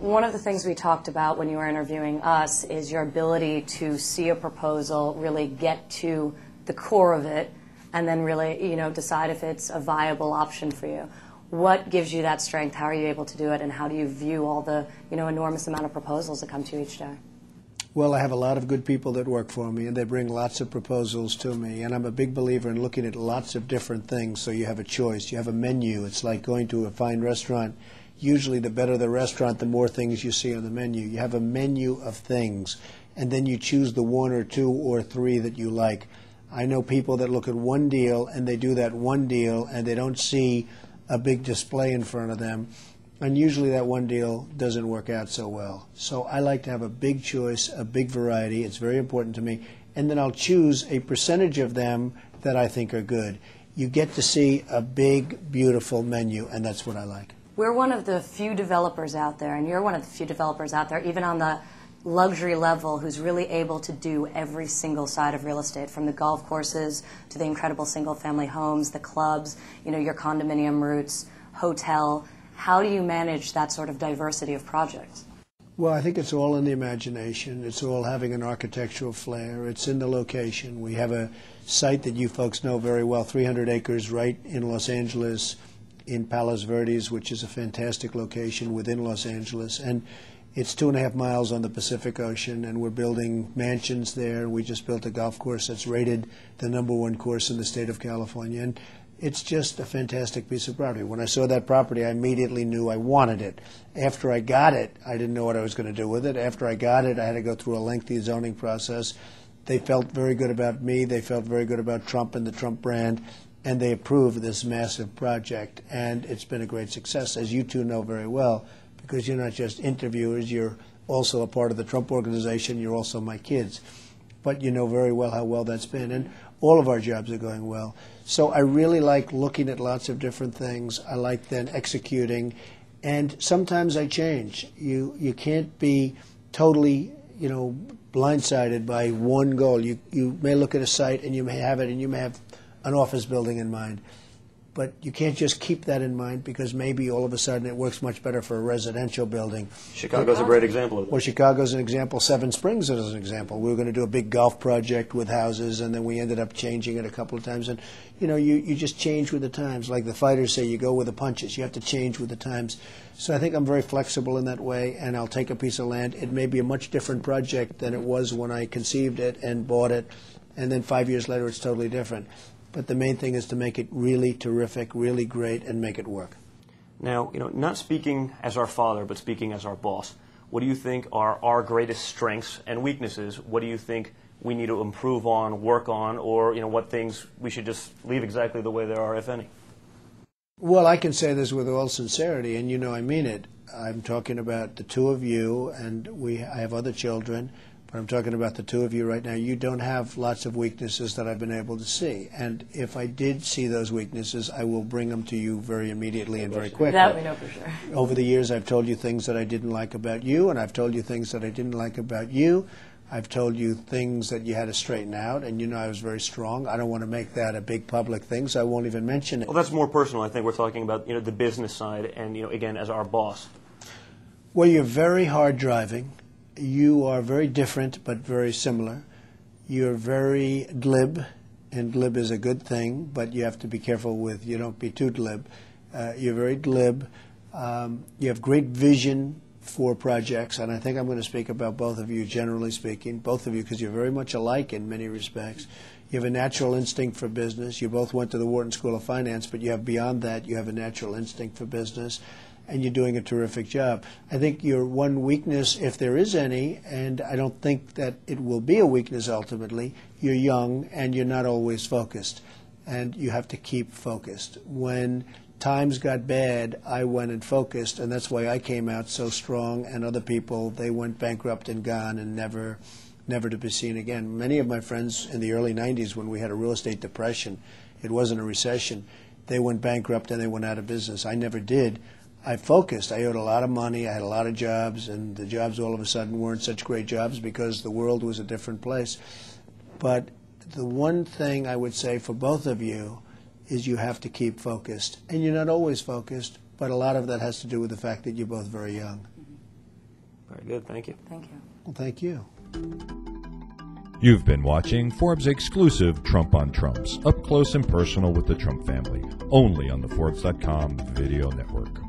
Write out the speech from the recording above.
One of the things we talked about when you were interviewing us is your ability to see a proposal, really get to the core of it, and then really, decide if it's a viable option for you. What gives you that strength? How are you able to do it? And how do you view all the, enormous amount of proposals that come to you each day? Well, I have a lot of good people that work for me, and they bring lots of proposals to me. And I'm a big believer in looking at lots of different things so you have a choice. You have a menu. It's like going to a fine restaurant. Usually the better the restaurant, the more things you see on the menu. You have a menu of things, and then you choose the one or two or three that you like. I know people that look at one deal, and they do that one deal, and they don't see a big display in front of them. And usually that one deal doesn't work out so well. So I like to have a big choice, a big variety. It's very important to me. And then I'll choose a percentage of them that I think are good. You get to see a big, beautiful menu, and that's what I like. We're one of the few developers out there, and you're one of the few developers out there, even on the luxury level, who's really able to do every single side of real estate, from the golf courses to the incredible single-family homes, the clubs, your condominium routes, hotel. How do you manage that sort of diversity of projects? Well, I think it's all in the imagination. It's all having an architectural flair. It's in the location. We have a site that you folks know very well, 300 acres right in Los Angeles, in Palos Verdes, which is a fantastic location within Los Angeles. And it's 2.5 miles on the Pacific Ocean, and we're building mansions there. We just built a golf course that's rated the #1 course in the state of California. And it's just a fantastic piece of property. When I saw that property, I immediately knew I wanted it. After I got it, I didn't know what I was going to do with it. After I got it, I had to go through a lengthy zoning process. They felt very good about me. They felt very good about Trump and the Trump brand. And they approved this massive project, and it's been a great success, as you two know very well, because you're not just interviewers, you're also a part of the Trump organization, you're also my kids. But you know very well how well that's been, and all of our jobs are going well. So I really like looking at lots of different things. I like then executing, and sometimes I change. You can't be totally, blindsided by one goal. You may look at a site, and you may have it, and you may have an office building in mind. But you can't just keep that in mind, because maybe all of a sudden it works much better for a residential building. Chicago's a great example of that. Well, Chicago's an example. Seven Springs is an example. We were going to do a big golf project with houses, and then we ended up changing it a couple of times. And, you just change with the times. Like the fighters say, you go with the punches. You have to change with the times. So I think I'm very flexible in that way, and I'll take a piece of land. It may be a much different project than it was when I conceived it and bought it, and then 5 years later it's totally different. But the main thing is to make it really terrific, really great, and make it work. Now, not speaking as our father, but speaking as our boss, what do you think are our greatest strengths and weaknesses? What do you think we need to improve on, work on, or what things we should just leave exactly the way they are, if any? Well, I can say this with all sincerity, and I mean it. I'm talking about the two of you, and I have other children. But I'm talking about the two of you right now. You don't have lots of weaknesses that I've been able to see. And if I did see those weaknesses, I will bring them to you very immediately and very quickly. That we know for sure. Over the years, I've told you things that I didn't like about you, and I've told you things that I didn't like about you. I've told you things that you had to straighten out, and I was very strong. I don't want to make that a big public thing, so I won't even mention it. Well, that's more personal. I think we're talking about the business side, and again, as our boss. Well, you're very hard driving. You are very different, but very similar. You're very glib, and glib is a good thing, but you have to be careful with, you don't be too glib. You're very glib. You have great vision for projects, and I think I'm going to speak about both of you, generally speaking, both of you, because you're very much alike in many respects. You have a natural instinct for business. You both went to the Wharton School of Finance, but you have beyond that, you have a natural instinct for business. And you're doing a terrific job. I think your one weakness, if there is any, and I don't think that it will be a weakness ultimately, you're young and you're not always focused. And you have to keep focused. When times got bad, I went and focused, and that's why I came out so strong, and other people, they went bankrupt and gone and never to be seen again. Many of my friends in the early 90s, when we had a real estate depression, it wasn't a recession, they went bankrupt and they went out of business. I never did. I focused. I owed a lot of money. I had a lot of jobs, and the jobs all of a sudden weren't such great jobs because the world was a different place. But the one thing I would say for both of you is you have to keep focused. And you're not always focused, but a lot of that has to do with the fact that you're both very young. Very good. Thank you. Thank you. Well, thank you. You've been watching Forbes exclusive Trump on Trumps, up close and personal with the Trump family, only on the Forbes.com video network.